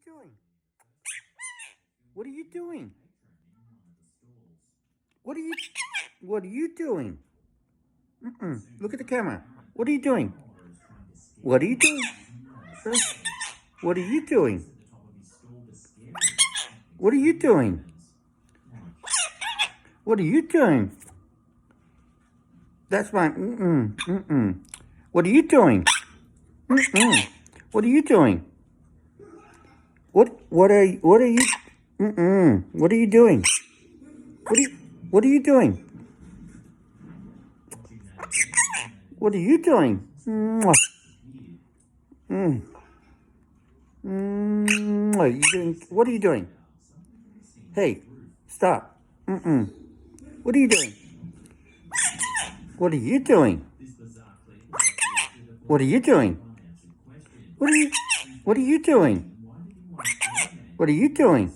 doing? What are you doing? What are you doing? Look at the camera. What are you doing? What are you doing? What are you doing? What are you doing? What are you doing? That's my What are you doing? What are you doing? What are you What are you What are you doing? What are you doing? What are you doing? What are you doing? Hey, stop. What are you doing? What are you doing? What are you doing? What are you doing? What are you doing?